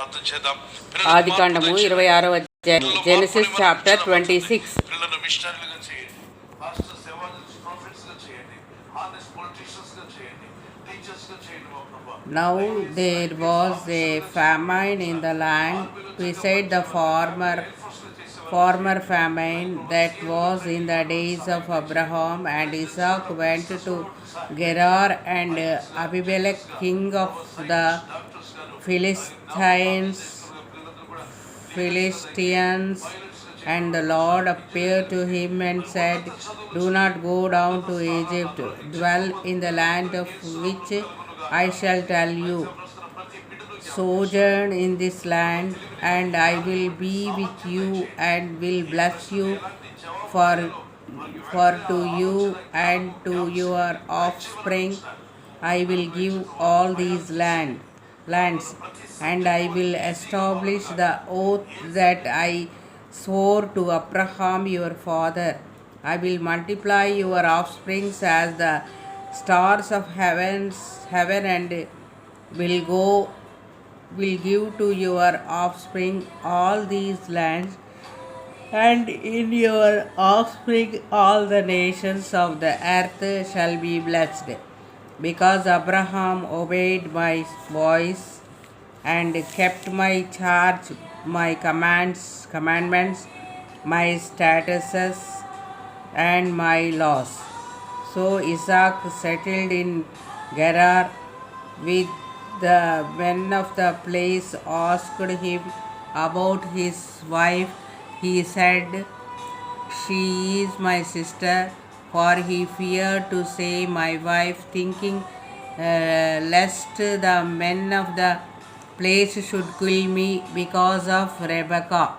ప్రార్థన చేద్దాం. ఆదికాండము 26వ అధ్యాయం. Genesis chapter 26. పిల్లలను మిషనరీలుగా చేయండి, పాస్టర్స్, ఎవాంజలిస్ట్, ప్రాఫిట్స్ గా చేయండి, హానెస్ట్ పొలిటీషియన్స్ గా చేయండి, టీచర్స్ గా చేయండి మా ప్రభువా. Now there was a famine in the land beside the former famine that was in the days of Abraham, and Isaac went to Gerar, and Abimelech king of the Philistines, and the Lord appeared to him and said, "Do not go down to Egypt, dwell in the land of which I shall tell you. Sojourn in this land, and I will be with you and will bless you, for to you and to your offspring I will give all these lands, and I will establish the oath that I swore to Abraham your father. I will multiply your offsprings as the stars of heaven, and will give to your offspring all these lands, and in your offspring all the nations of the earth shall be blessed, because Abraham obeyed my voice and kept my charge, my commandments, my statutes, and my laws." So Isaac settled in Gerar. With the men of the place asked him about his wife, he said, "She is my sister," for he feared to say my wife, thinking lest the men of the place should kill me because of Rebekah,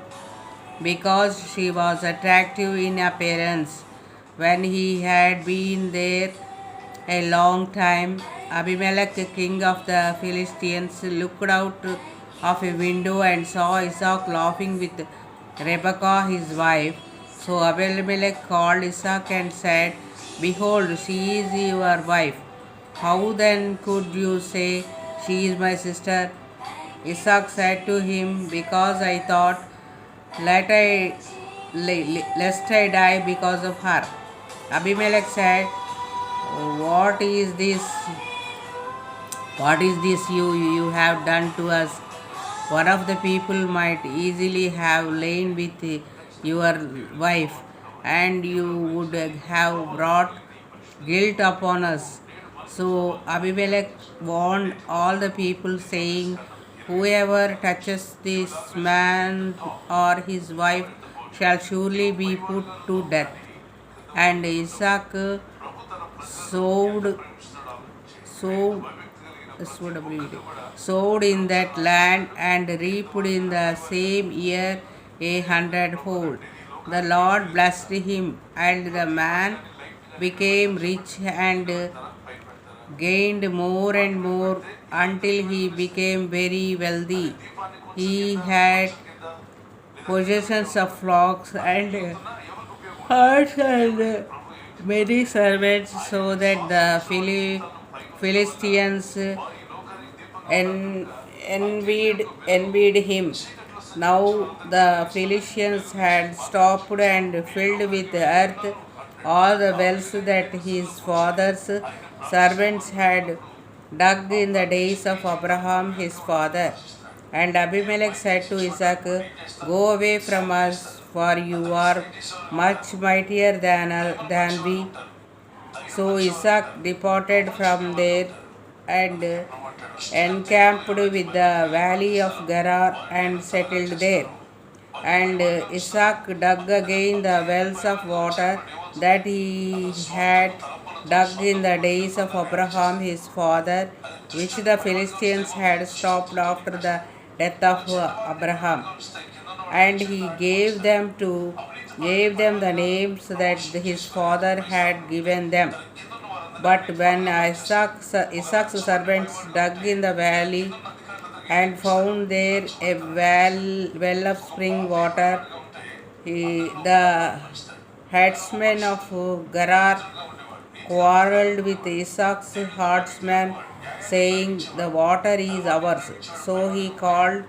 because she was attractive in appearance. When he had been there a long time, Abimelech, king of the Philistines, looked out of a window and saw Isaac laughing with Rebekah his wife. So Abimelech called Isaac and said, "Behold, she is your wife. How then could you say, 'She is my sister'?" Isaac said to him, "Because I thought, lest I die because of her." Abimelech said, What is this you have done to us? One of the people might easily have lain with your wife, and you would have brought guilt upon us. So Abimelech warned all the people, saying, "Whoever touches this man or his wife shall surely be put to death." And Isaac sowed in that land and reaped in the same year 100-fold. The Lord blessed him, and the man became rich and gained more and more until he became very wealthy. He had possessions of flocks and herds and many servants, so that the Philistines envied him. Now the Philistines had stopped and filled with earth all the wells that his father's servants had dug in the days of Abraham his father. And Abimelech said to Isaac, "Go away from us, for you are much mightier than we." So Isaac departed from there and encamped with the valley of Gerar and settled there. And Isaac dug again the wells of water that he had dug in the days of Abraham his father, which the Philistines had stopped after the death of Abraham. And he gave them the names that his father had given them. But when Isaac's servants dug in the valley and found there a well of spring water, the herdsmen of Gerar quarreled with Isaac's herdsmen, saying, "The water is ours." So he called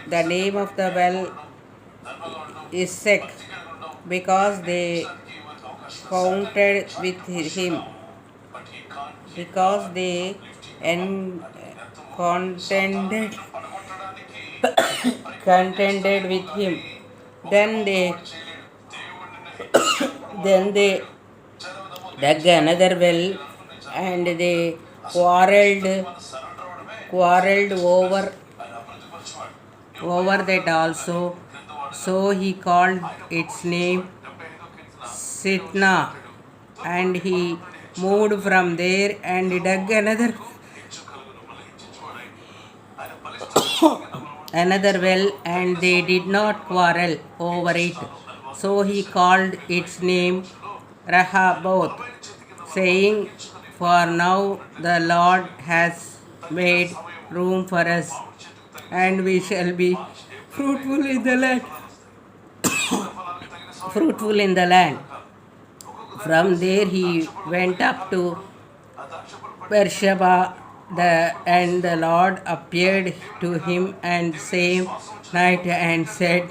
The name of the well is Sek, because they counted with him, because they contended contended with him. Then they then they dug another well, and they quarreled over that also. So he called its name Sitna, and he moved from there and dug another well, and they did not quarrel over it. So he called its name Rehoboth, saying, "For now the Lord has made room for us, and we shall be fruitful in the land. Fruitful in the land." From there he went up to Beersheba, and the Lord appeared to him and same night and said,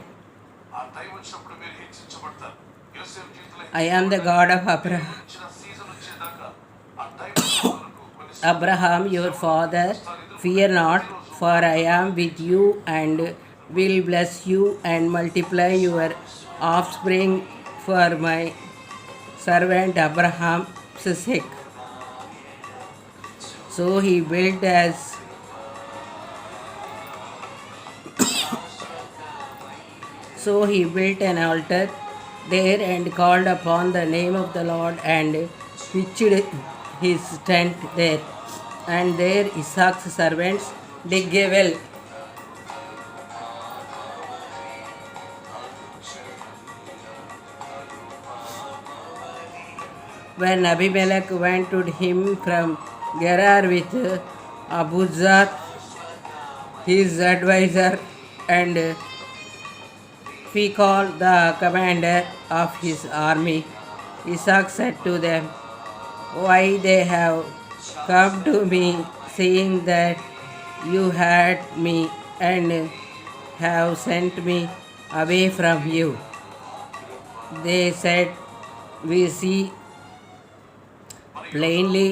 "I am the God of Abraham your father. Fear not, for I am with you and will bless you and multiply your offspring for my servant Abraham's sake." So he built an altar there and called upon the name of the Lord and pitched his tent there. And there Isaac's servants dig a well. When Abimelech went to him from Gerar with Abuzar, his advisor, and Phicol, the commander of his army, Isaac said to them, "Why they have come to me, seeing that you had me and have sent me away from you?" They said, "We see plainly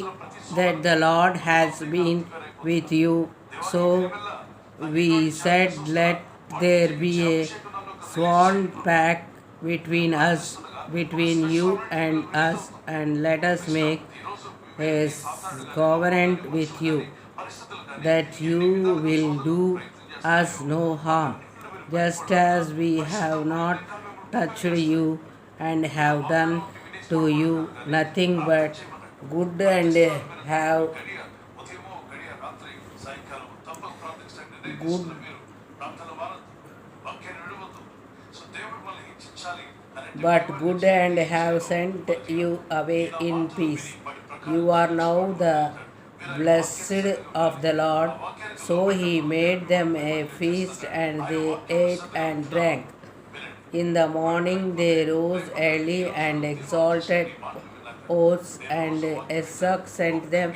that the Lord has been with you." So we said, "Let there be a sworn pact between us, between you and us, and let us make a covenant with you, that you will do us no harm, just as we have not touched you and have done to you nothing but good, and have good and have sent you away in peace. You are now the blessed of the Lord." So he made them a feast, and they ate and drank. In the morning they rose early and exalted oaths, and Esau sent them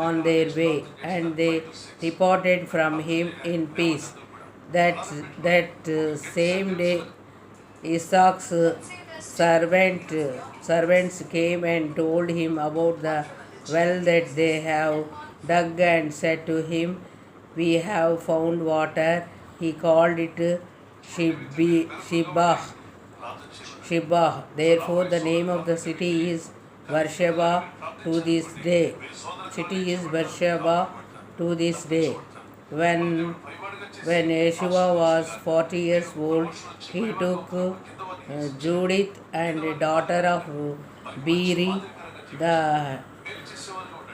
on their way, and they departed from him in peace. That same day Esau's servants came and told him about the well that they have dug, and said to him, "We have found water." He called it Shibah. Therefore the name of the city is Beersheba to this day. When Yeshua was 40 years old, he took Judith, and daughter of Beeri the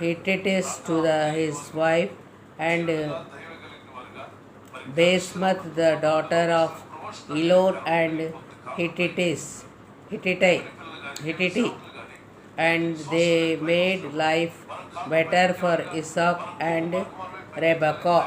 Hittitess, to his wife, and Basemath the daughter of Elon and Hittite, and they made life better for Isaac and Rebekah.